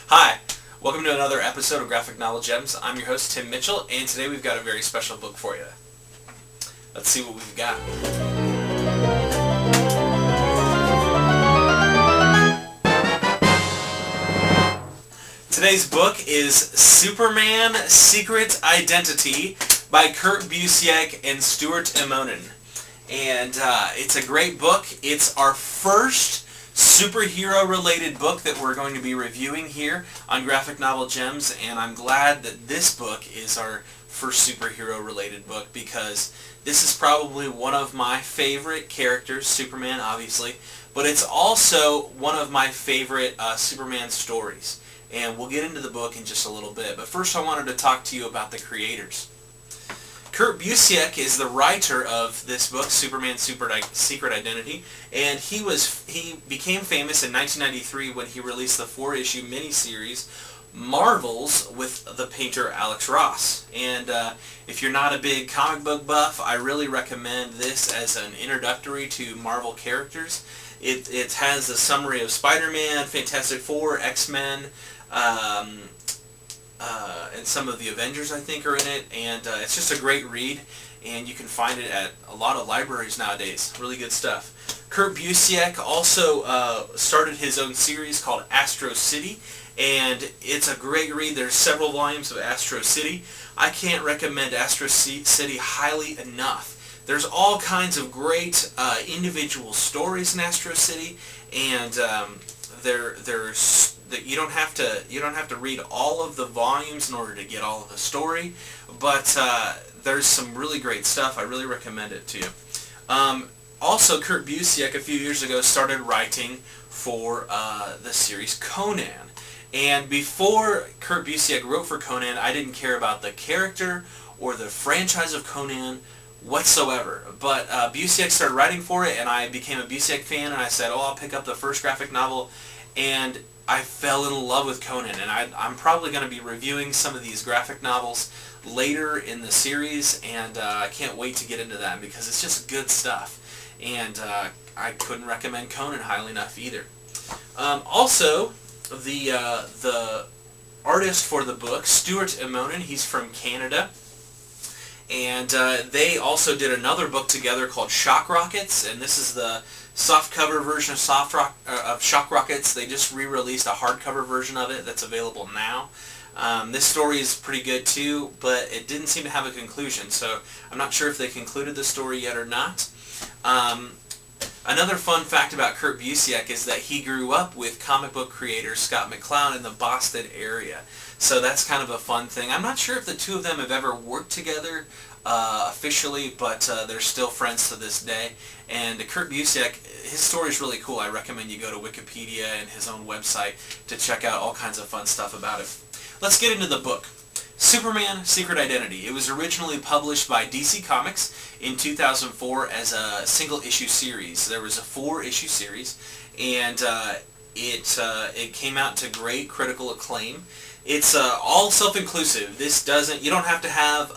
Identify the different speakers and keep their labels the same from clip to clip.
Speaker 1: Hi, welcome to another episode of Graphic Novel Gems. I'm your host, Tim Mitchell, and today we've got a very special book for you. Let's see what we've got. Today's book is Superman Secret Identity by Kurt Busiek and Busiek Immonen. And it's a great book. It's our first superhero-related book that we're going to be reviewing here on Graphic Novel Gems, and I'm glad that this book is our first superhero-related book because this is probably one of my favorite characters, Superman obviously, but it's also one of my favorite Superman stories. And we'll get into the book in just a little bit, but first I wanted to talk to you about the creators. Kurt Busiek is the writer of this book, Superman Secret Identity, and he became famous in 1993 when he released the 4-issue miniseries Marvels with the painter Alex Ross. And if you're not a big comic book buff, I really recommend this as an introductory to Marvel characters. It has a summary of Spider-Man, Fantastic Four, X-Men, and some of the Avengers, I think, are in it, and it's just a great read, and you can find it at a lot of libraries nowadays. Really good stuff. Kurt Busiek also started his own series called Astro City, and it's a great read. There's several volumes of Astro City. I can't recommend Astro City highly enough. There's all kinds of great individual stories in Astro City, and you don't have to read all of the volumes in order to get all of the story, but there's some really great stuff. I really recommend it to you. Also, Kurt Busiek a few years ago started writing for the series Conan, and before Kurt Busiek wrote for Conan, I didn't care about the character or the franchise of Conan whatsoever, but Busiek started writing for it, and I became a Busiek fan, and I said, I'll pick up the first graphic novel, and I fell in love with Conan, and I'm probably going to be reviewing some of these graphic novels later in the series, and I can't wait to get into that because it's just good stuff, and I couldn't recommend Conan highly enough either. Also, the artist for the book, Busiek Immonen, he's from Canada, and they also did another book together called Shock Rockets, and this is the softcover version of Shock Rockets. They just re-released a hardcover version of it that's available now. This story is pretty good too, but it didn't seem to have a conclusion, so I'm not sure if they concluded the story yet or not. Another fun fact about Kurt Busiek is that he grew up with comic book creator Scott McCloud in the Boston area. So that's kind of a fun thing. I'm not sure if the two of them have ever worked together officially, but they're still friends to this day. And Kurt Busiek, his story is really cool. I recommend you go to Wikipedia and his own website to check out all kinds of fun stuff about it. Let's get into the book. Superman Secret Identity. It was originally published by DC Comics in 2004 as a single-issue series. There was a 4-issue series, and it came out to great critical acclaim. It's all self-inclusive. You don't have to have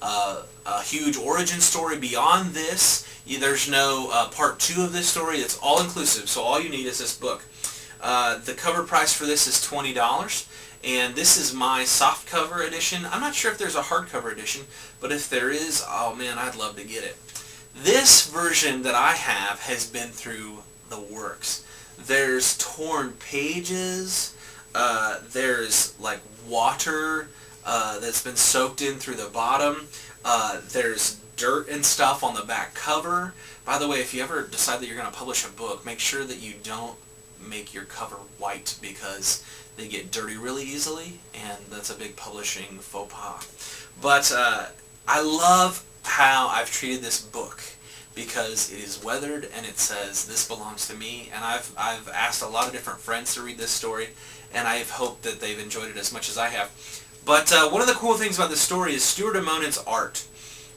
Speaker 1: a huge origin story beyond this. There's no part 2 of this story. It's all inclusive, so all you need is this book. The cover price for this is $20. And this is my softcover edition. I'm not sure if there's a hardcover edition, but if there is, oh man, I'd love to get it. This version that I have has been through the works. There's torn pages, there's like water that's been soaked in through the bottom, there's dirt and stuff on the back cover. By the way, if you ever decide that you're going to publish a book, make sure that you don't make your cover white because they get dirty really easily, and that's a big publishing faux pas. But I love how I've treated this book because it is weathered and it says, this belongs to me, and I've asked a lot of different friends to read this story, and I've hoped that they've enjoyed it as much as I have. But one of the cool things about this story is Busiek Immonen's art.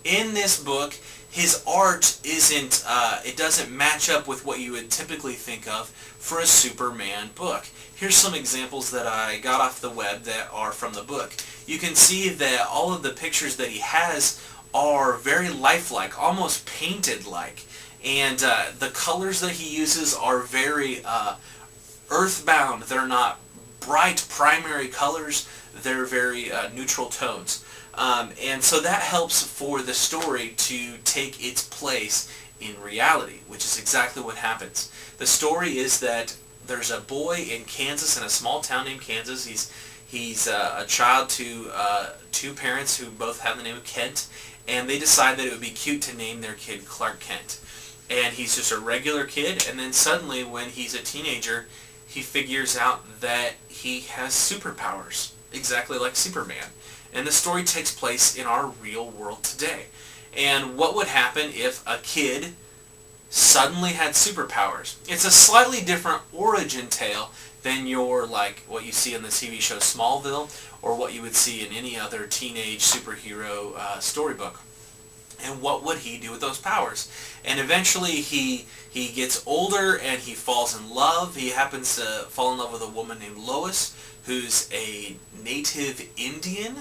Speaker 1: In this book, his art it doesn't match up with what you would typically think of for a Superman book. Here's some examples that I got off the web that are from the book. You can see that all of the pictures that he has are very lifelike, almost painted-like. And the colors that he uses are very earthbound. They're not bright primary colors. They're very neutral tones. And so that helps for the story to take its place in reality, which is exactly what happens. The story is that there's a boy in Kansas, in a small town named Kansas. He's a child to two parents who both have the name of Kent, and they decide that it would be cute to name their kid Clark Kent. And he's just a regular kid, and then suddenly when he's a teenager, he figures out that he has superpowers, exactly like Superman. And the story takes place in our real world today. And what would happen if a kid suddenly had superpowers? It's a slightly different origin tale than like what you see in the TV show Smallville, or what you would see in any other teenage superhero storybook. And what would he do with those powers? And eventually he gets older and he falls in love. He happens to fall in love with a woman named Lois, who's a native Indian.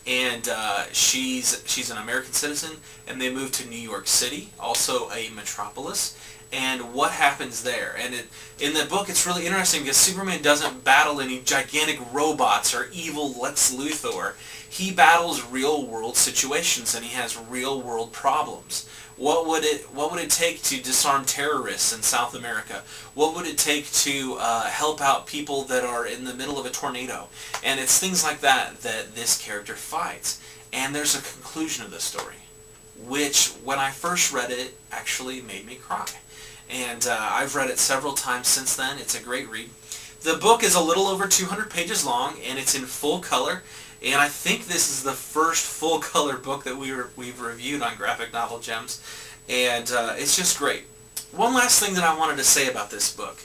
Speaker 1: And she's an American citizen, and they move to New York City, also a metropolis. And what happens there? And in the book, it's really interesting because Superman doesn't battle any gigantic robots or evil Lex Luthor. He battles real-world situations, and he has real-world problems. What would it take to disarm terrorists in South America? What would it take to help out people that are in the middle of a tornado? And it's things like that that this character fights. And there's a conclusion of the story, which, when I first read it, actually made me cry. And I've read it several times since then. It's a great read. The book is a little over 200 pages long, and it's in full color. And I think this is the first full-color book that we've reviewed on Graphic Novel Gems. And it's just great. One last thing that I wanted to say about this book.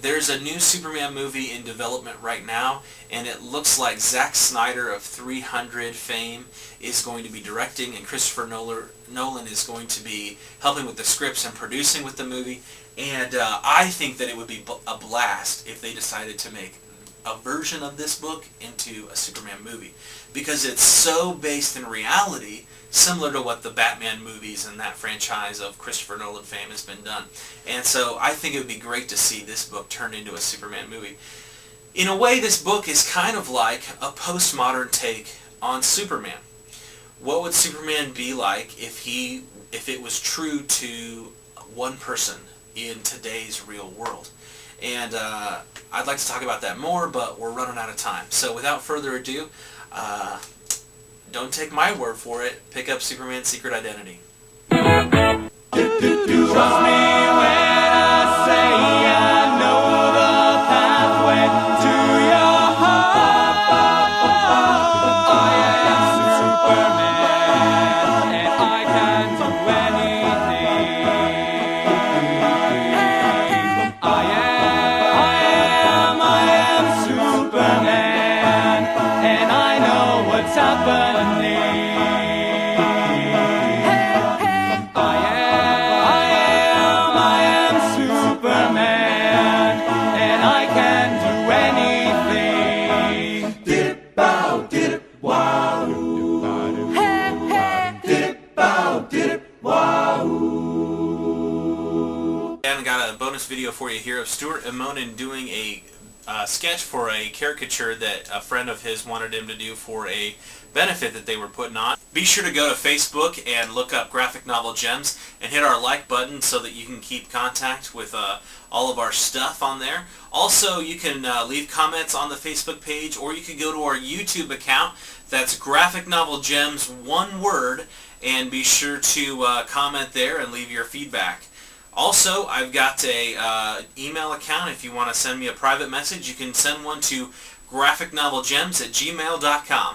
Speaker 1: There's a new Superman movie in development right now, and it looks like Zack Snyder of 300 fame is going to be directing, and Christopher Nolan is going to be helping with the scripts and producing with the movie. And I think that it would be a blast if they decided to make a version of this book into a Superman movie, because it's so based in reality, similar to what the Batman movies and that franchise of Christopher Nolan fame has been done. And so I think it would be great to see this book turned into a Superman movie. In a way, this book is kind of like a postmodern take on Superman. What would Superman be like if it was true to one person in today's real world? And I'd like to talk about that more, but we're running out of time. So without further ado, don't take my word for it. Pick up Superman's Secret Identity.
Speaker 2: Trust me when I say I know the pathway to your heart. I am Superman, and I can do anything. I am Superman, and I know what's happening.
Speaker 1: Video for you here of Busiek Immonen doing a sketch for a caricature that a friend of his wanted him to do for a benefit that they were putting on. Be sure to go to Facebook and look up Graphic Novel Gems and hit our like button so that you can keep contact with all of our stuff on there. Also, you can leave comments on the Facebook page, or you can go to our YouTube account. That's Graphic Novel Gems, one word, and be sure to comment there and leave your feedback. Also, I've got a email account. If you want to send me a private message, you can send one to graphicnovelgems@gmail.com.